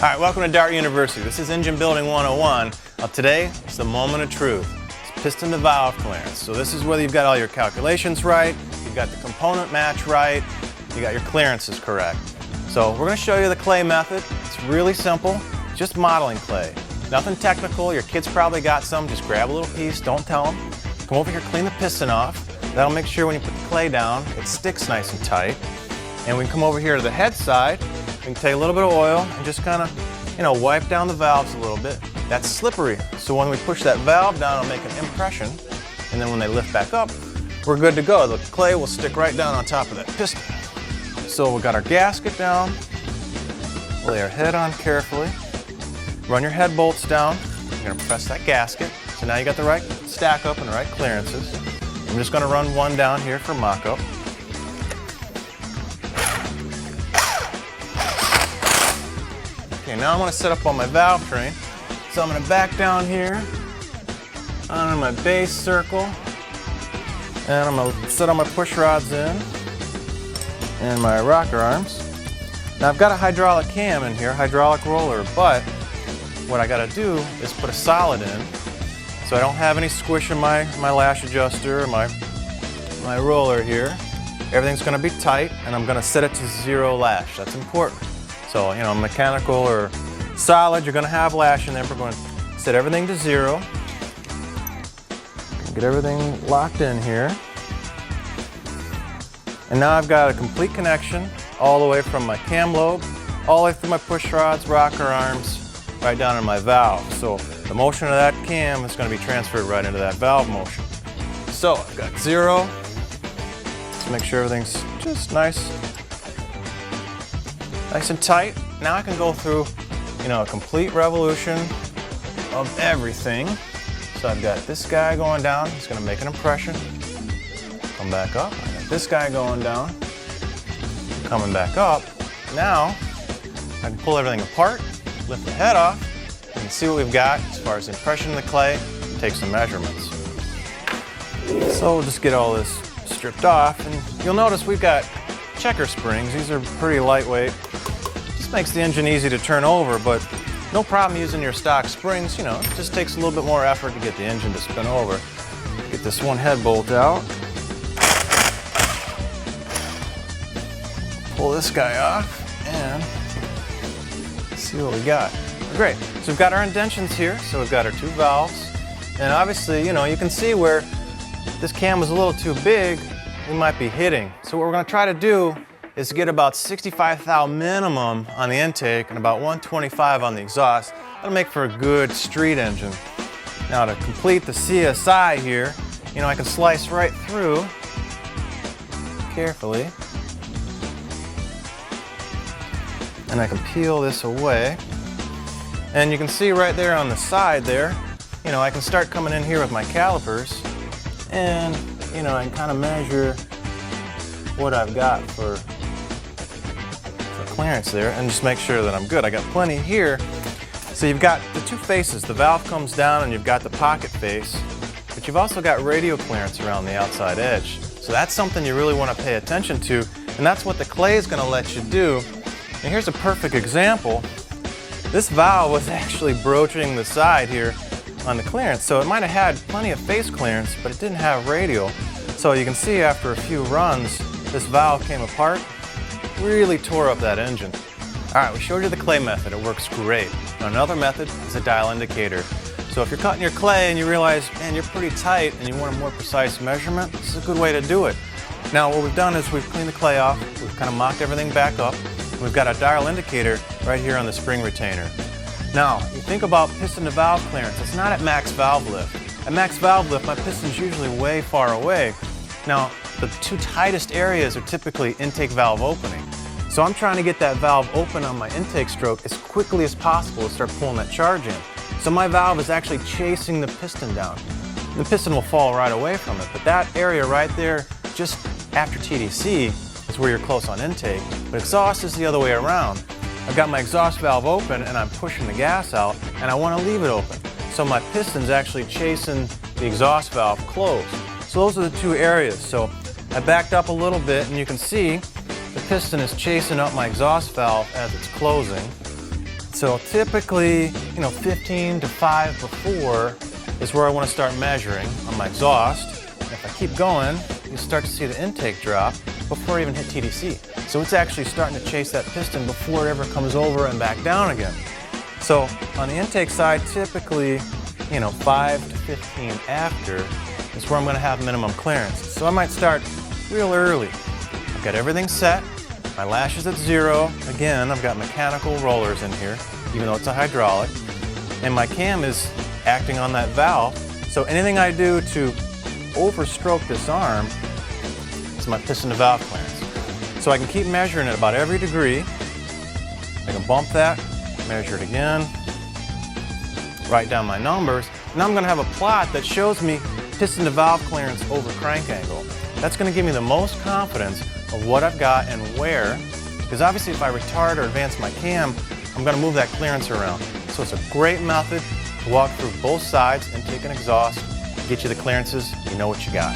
Alright, welcome to Dart University. This is Engine Building 101. Today, it's the moment of truth. It's piston to valve clearance. So this is whether you've got all your calculations right, you've got the component match right, you got your clearances correct. So we're going to show you the clay method. It's really simple, just modeling clay. Nothing technical, your kids probably got some, just grab a little piece, don't tell them. Come over here, clean the piston off. That'll make sure when you put the clay down, it sticks nice and tight. And we can come over here to the head side. We can take a little bit of oil and just kind of, wipe down the valves a little bit. That's slippery, so when we push that valve down, it'll make an impression, and then when they lift back up, we're good to go. The clay will stick right down on top of that piston. So we've got our gasket down, lay our head on carefully, run your head bolts down, you're going to press that gasket, so now you got the right stack up and the right clearances. I'm just going to run one down here for mock-up. Okay, now I'm going to set up on my valve train. So I'm going to back down here on my base circle, and I'm going to set all my push rods in and my rocker arms. Now I've got a hydraulic cam in here, hydraulic roller, but what I got to do is put a solid in so I don't have any squish in my lash adjuster or my roller here. Everything's going to be tight, and I'm going to set it to 0 lash. That's important. So, mechanical or solid, you're going to have lash in there. We're going to set everything to 0. Get everything locked in here. And now I've got a complete connection all the way from my cam lobe, all the way through my push rods, rocker arms, right down in my valve. So the motion of that cam is going to be transferred right into that valve motion. So I've got 0. Let's make sure everything's just nice and tight. Now I can go through, a complete revolution of everything. So I've got this guy going down, he's going to make an impression. Come back up. I got this guy going down, coming back up. Now I can pull everything apart, lift the head off, and see what we've got as far as the impression of the clay, and take some measurements. So we'll just get all this stripped off, and you'll notice we've got checker springs. These are pretty lightweight. This makes the engine easy to turn over, but no problem using your stock springs. It just takes a little bit more effort to get the engine to spin over. Get this one head bolt out. Pull this guy off and see what we got. Great. So we've got our indentions here. So we've got our 2 valves. And obviously, you can see where this cam was a little too big, we might be hitting. So what we're going to try to do is get about 65 thou minimum on the intake and about 125 on the exhaust. That'll make for a good street engine. Now to complete the CSI here, I can slice right through carefully, and I can peel this away. And you can see right there on the side there, I can start coming in here with my calipers, and I can kind of measure what I've got for clearance there, and just make sure that I'm good. I got plenty here. So you've got the 2 faces. The valve comes down and you've got the pocket face, but you've also got radial clearance around the outside edge. So that's something you really want to pay attention to, and that's what the clay is going to let you do. And here's a perfect example. This valve was actually broaching the side here on the clearance, so it might have had plenty of face clearance, but it didn't have radial. So you can see after a few runs, this valve came apart, really tore up that engine. All right, we showed you the clay method. It works great. Now, another method is a dial indicator. So if you're cutting your clay and you realize, man, you're pretty tight and you want a more precise measurement, this is a good way to do it. Now, what we've done is we've cleaned the clay off, we've kind of mocked everything back up, and we've got a dial indicator right here on the spring retainer. Now, you think about piston to valve clearance, it's not at max valve lift. At max valve lift, my piston's usually way far away. Now, the 2 tightest areas are typically intake valve opening. So I'm trying to get that valve open on my intake stroke as quickly as possible to start pulling that charge in. So my valve is actually chasing the piston down. The piston will fall right away from it, but that area right there, just after TDC, is where you're close on intake. But exhaust is the other way around. I've got my exhaust valve open and I'm pushing the gas out, and I want to leave it open. So my piston's actually chasing the exhaust valve closed. So those are the 2 areas. So I backed up a little bit, and you can see the piston is chasing up my exhaust valve as it's closing. So typically, 15 to 5 before is where I want to start measuring on my exhaust. If I keep going, you start to see the intake drop before I even hit TDC. So it's actually starting to chase that piston before it ever comes over and back down again. So on the intake side, typically, 5 to 15 after is where I'm going to have minimum clearance. So I might start real early. I've got everything set. My lash is at 0. Again, I've got mechanical rollers in here, even though it's a hydraulic. And my cam is acting on that valve. So anything I do to overstroke this arm is my piston to valve clearance. So I can keep measuring it about every degree. I can bump that, measure it again, write down my numbers. Now I'm going to have a plot that shows me piston to valve clearance over crank angle. That's going to give me the most confidence of what I've got and where, because obviously if I retard or advance my cam, I'm going to move that clearance around. So it's a great method to walk through both sides, intake and exhaust, get you the clearances, you know what you got.